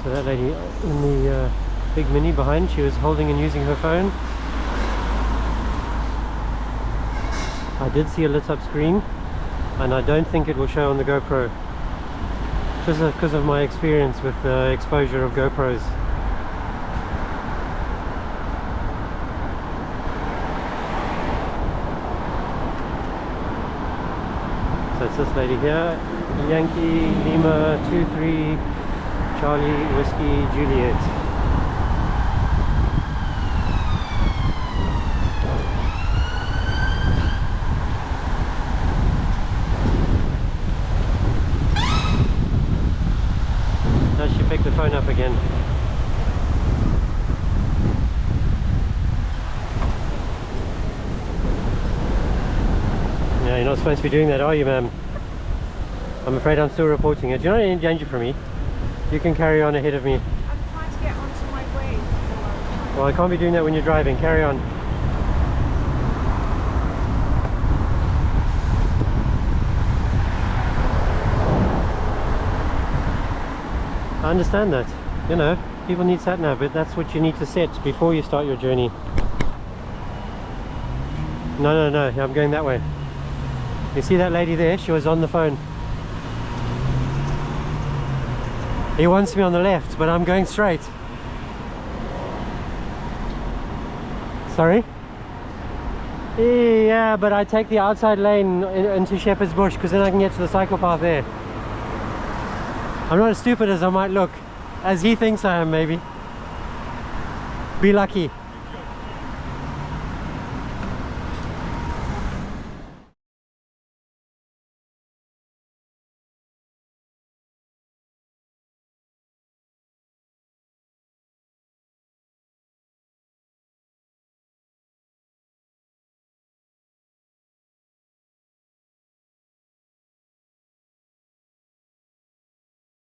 So that lady in the big Mini behind, she was holding and using her phone. I did see a lit up screen, and I don't think it will show on the GoPro, just because of my experience with the exposure of GoPros. So it's this lady here, Yankee Lima 23 Charlie Whiskey Juliet. Now she picked the phone up again. Yeah, you're not supposed to be doing that, are you, ma'am? I'm afraid I'm still reporting it. You're not in danger for me. You can carry on ahead of me. I'm trying to get onto my way. Well, I can't be doing that when you're driving. Carry on. I understand that. You know, people need sat-nav, but that's what you need to set before you start your journey. No, I'm going that way. You see that lady there? She was on the phone. He wants me on the left, but I'm going straight. Sorry? Yeah, but I take the outside lane into Shepherd's Bush because then I can get to the cycle path there. I'm not as stupid as I might look, as he thinks I am, maybe. Be lucky.